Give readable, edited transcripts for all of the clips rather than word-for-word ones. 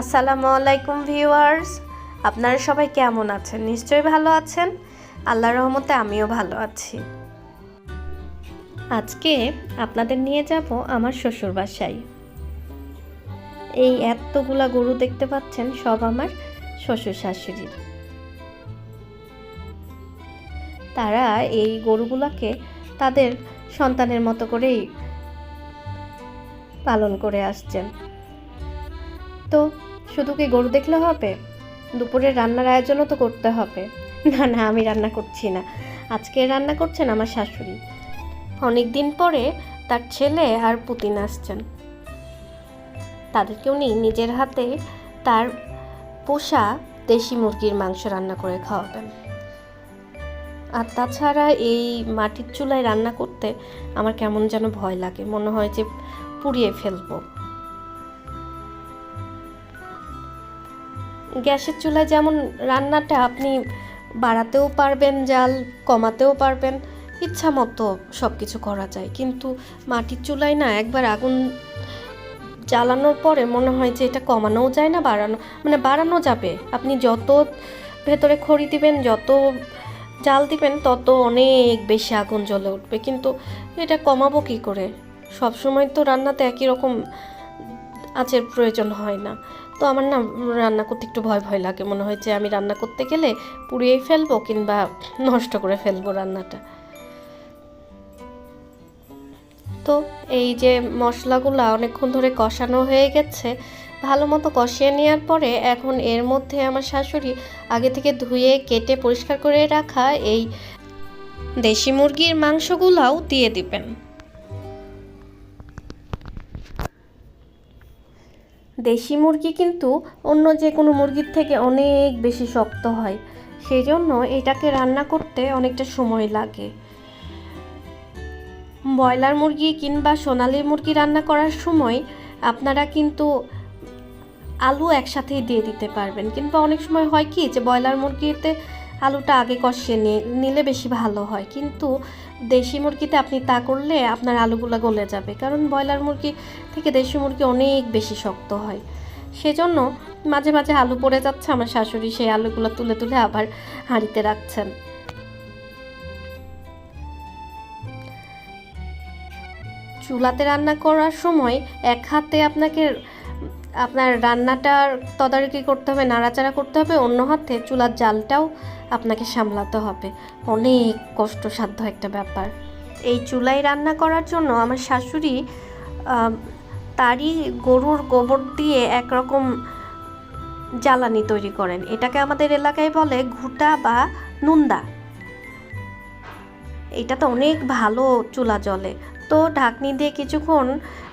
আসসালামু আলাইকুম ভিউয়ার্স, আপনারা সবাই কেমন আছেন? নিশ্চয়ই ভালো আছেন। আল্লাহর রহমতে আমিও ভালো আছি। আজকে আপনাদের নিয়ে যাব আমার শ্বশুর বাসায়। এই এতগুলা গরু দেখতে পাচ্ছেন, সব আমার শ্বশুর শাশুড়ির। তারা এই গরুগুলাকে তাদের সন্তানের মতো করেই পালন করে আসছেন। তো শুধু কি গরু দেখলে হবে? দুপুরের রান্নার আয়োজনও তো করতে হবে। না, আমি রান্না করছি না। আজকে রান্না করছেন আমার শাশুড়ি। অনেক দিন পরে তার ছেলে আর পুতিন আসছেন। তাদেরকে উনি নিজের হাতে তার পোষা দেশি মুরগির মাংস রান্না করে খাওয়াবেন। আর তাছাড়া এই মাটির চুলায় রান্না করতে আমার কেমন যেন ভয় লাগে, মনে হয় যে পুড়িয়ে ফেলবো। গ্যাসের চুলায় যেমন রান্নাটা আপনি বাড়াতেও পারবেন, জাল কমাতেও পারবেন, ইচ্ছা মতো সব কিছু করা যায়। কিন্তু মাটির চুলায় না, একবার আগুন জ্বালানোর পরে মনে হয় যে এটা কমানোও যায় না, বাড়ানো যাবে। আপনি যত ভেতরে খড়ি দিবেন, যত জাল দিবেন, তত অনেক বেশি আগুন জ্বলে উঠবে। কিন্তু এটা কমাবো কী করে? সবসময় তো রান্নাতে একই রকম আঁচের প্রয়োজন হয় না। তো আমার না রান্না করতে একটু ভয় লাগে, মনে হয় যে আমি রান্না করতে গেলে পুড়িয়ে ফেলবো কিংবা নষ্ট করে ফেলবো রান্নাটা। তো এই যে মশলাগুলো অনেকক্ষণ ধরে কষানো হয়ে গেছে, ভালো মতো কষিয়ে নেওয়ার পরে এখন এর মধ্যে আমার শাশুড়ি আগে থেকে ধুয়ে কেটে পরিষ্কার করে রাখা এই দেশি মুরগির মাংসগুলাও দিয়ে দিবেন। দেশি মুরগি কিন্তু অন্য যে কোনো মুরগির থেকে অনেক বেশি শক্ত হয়, সেই জন্য এটাকে রান্না করতে অনেকটা সময় লাগে। ব্রয়লার মুরগি কিংবা সোনালি মুরগি রান্না করার সময় আপনারা কিন্তু আলু একসাথেই দিয়ে দিতে পারবেন, কিংবা অনেক সময় হয় কি যে ব্রয়লার মুরগিতে আলুটা আগে কষিয়ে নিলে বেশি ভালো হয়। কিন্তু দেশি মুরগিতে আপনি তা করলে আপনার আলুগুলো গলে যাবে, কারণ ব্রয়লার মুরগি থেকে দেশি মুরগি অনেক বেশি শক্ত হয়। সেজন্য মাঝে মাঝে আলু পড়ে যাচ্ছে, আমার শাশুড়ি সেই আলুগুলো তুলে তুলে আবার হাঁড়িতে রাখছেন। চুলাতে রান্না করার সময় এক হাতে আপনার রান্নাটার তদারকি করতে হবে, নাড়াচাড়া করতে হবে, অন্য হাতে চুলার জালটাও আপনাকে সামলাতে হবে। অনেক কষ্টসাধ্য একটা ব্যাপার। এই চুলায় রান্না করার জন্য আমার শাশুড়ি তারই গরুর গোবর দিয়ে একরকম জ্বালানি তৈরি করেন। এটাকে আমাদের এলাকায় বলে ঘুটা বা নুন্দা। এটা তো অনেক ভালো চুলা জ্বলে। তো ঢাকনি দিয়ে কিছুক্ষণ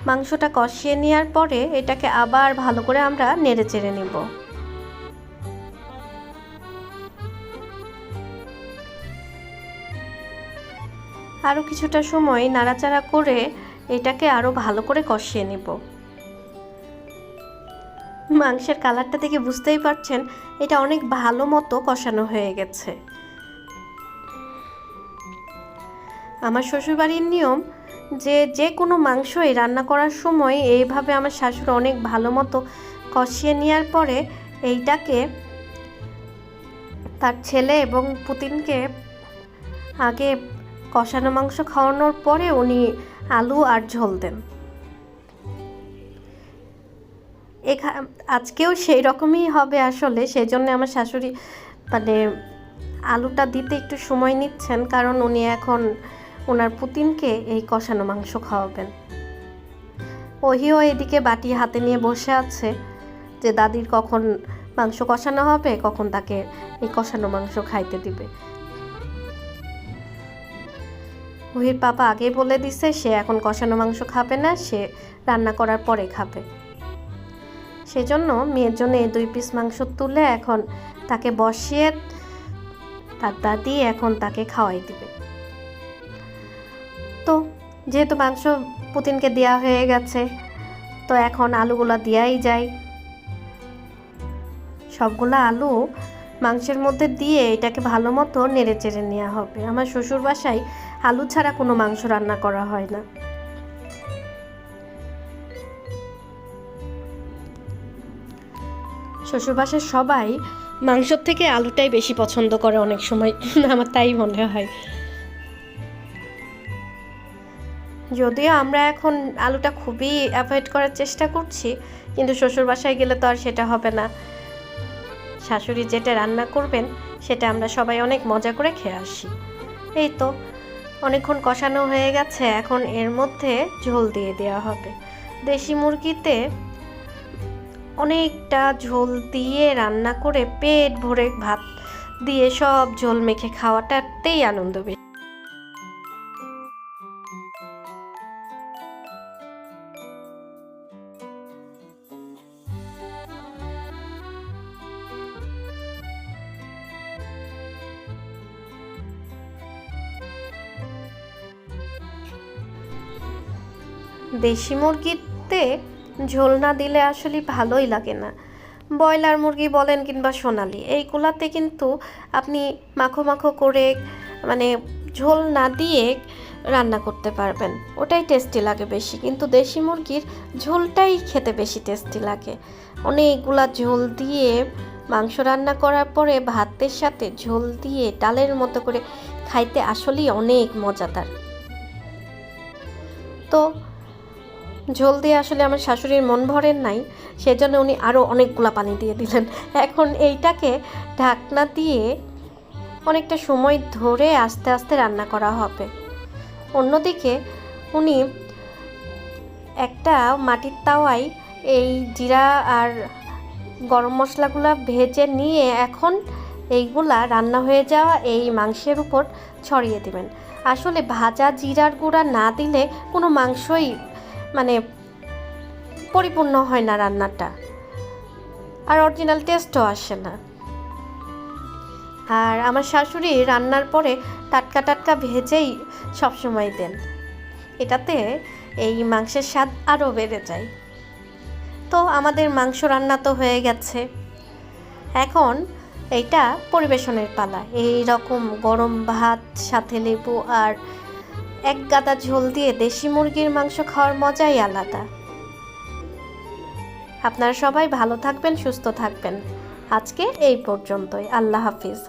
মাংসটা কষিয়ে নেওয়ার পরে এটাকে আবার ভালো করে আমরা নেড়ে চেড়ে নেব। আরও কিছুটা সময় নাড়াচাড়া করে এটাকে আরও ভালো করে কষিয়ে নেব। মাংসের কালারটা দেখে বুঝতেই পারছেন এটা অনেক ভালো মতো কষানো হয়ে গেছে। আমার শ্বশুরবাড়ির নিয়ম যে কোনো মাংসই রান্না করার সময় এইভাবে আমার শাশুড়ি অনেক ভালো মতো কষিয়ে নেওয়ার পরে এইটাকে তার ছেলে এবং পুতিনকে আগে কষানো মাংস খাওয়ানোর পরে উনি আলু আর ঝোল দেন। আজকেও সেই রকমই হবে আসলে। সেই জন্য আমার শাশুড়ি আলুটা দিতে একটু সময় নিচ্ছেন, কারণ উনি এখন ওনার পুতিনকে এই কষানো মাংস খাওয়াবেন। ওহিও এদিকে বাটি হাতে নিয়ে বসে আছে যে দাদির কখন মাংস কষানো হবে, কখন তাকে এই কষানো মাংস খাইতে দিবে। ওহির পাপা আগেই বলে দিছে সে এখন কষানো মাংস খাবে না, সে রান্না করার পরে খাবে। সেজন্য মেয়ের জন্য এই 2 পিস মাংস তুলে এখন তাকে বসিয়ে তার দাদি এখন তাকে খাওয়াই দিবে। তো যেহেতু মাংস পুতিনকে দেওয়া হয়ে গেছে, তো এখন আলুগুলো দেওয়াই যায়। সবগুলো আলু মাংসের মধ্যে দিয়ে এটাকে ভালো মতো নেড়ে চেড়ে নেওয়া হবে। আমার শ্বশুর বাসায় আলু ছাড়া কোনো মাংস রান্না করা হয় না। শ্বশুরবাসার সবাই মাংসর থেকে আলুটাই বেশি পছন্দ করে অনেক সময়, আমার তাই মনে হয়। যদিও আমরা এখন আলুটা খুবই অ্যাভয়েড করার চেষ্টা করছি, কিন্তু শ্বশুরবাসায় গেলে তো আর সেটা হবে না। শাশুড়ি যেটা রান্না করবেন সেটা আমরা সবাই অনেক মজা করে খেয়ে আসি। এই তো অনেকক্ষণ কষানো হয়ে গেছে, এখন এর মধ্যে ঝোল দিয়ে দেওয়া হবে। দেশি মুরগিতে অনেকটা ঝোল দিয়ে রান্না করে পেট ভরে ভাত দিয়ে সব ঝোল মেখে খাওয়াটাতেই আনন্দ বেশি। দেশি মুরগিতে ঝোল না দিলে আসলে ভালোই লাগে না। ব্রয়লার মুরগি বলেন কিংবা সোনালি, এইগুলাতে কিন্তু আপনি মাখো মাখো করে মানে ঝোল না দিয়ে রান্না করতে পারবেন, ওটাই টেস্টি লাগে বেশি। কিন্তু দেশি মুরগির ঝোলটাই খেতে বেশি টেস্টি লাগে। অনেকগুলা ঝোল দিয়ে মাংস রান্না করার পরে ভাতের সাথে ঝোল দিয়ে ডালের মতো করে খাইতে আসলেই অনেক মজাদার। তো ঝোল দিয়ে আসলে আমার শাশুড়ির মন ভরেন নাই, সেজন্য উনি আরও অনেকগুলা পানি দিয়ে দিলেন। এখন এইটাকে ঢাকনা দিয়ে অনেকটা সময় ধরে আস্তে আস্তে রান্না করা হবে। অন্যদিকে উনি একটা মাটির তাওয়ায় এই জিরা আর গরম মশলাগুলো ভেজে নিয়ে এখন এইগুলা রান্না হয়ে যাওয়া এই মাংসের উপর ছড়িয়ে দিবেন। আসলে ভাজা জিরার গুঁড়া না দিলে কোনো মাংসই মানে পরিপূর্ণ হয় না রান্নাটা, আর অরিজিনাল টেস্টও আসে না। আর আমার শাশুড়ি রান্নার পরে টাটকা টাটকা ভেজেই সবসময় দেন, এটাতে এই মাংসের স্বাদ আরও বেড়ে যায়। তো আমাদের মাংস রান্না তো হয়ে গেছে, এখন এইটা পরিবেশনের পালা। এই রকম গরম ভাত সাথে লেবু আর এক গাদা ঝোল দিয়ে দেশি মুরগির মাংস খাওয়ার মজাই আলাদা। আপনারা সবাই ভালো থাকবেন, সুস্থ থাকবেন। আজকে এই পর্যন্তই। আল্লাহ হাফিজ।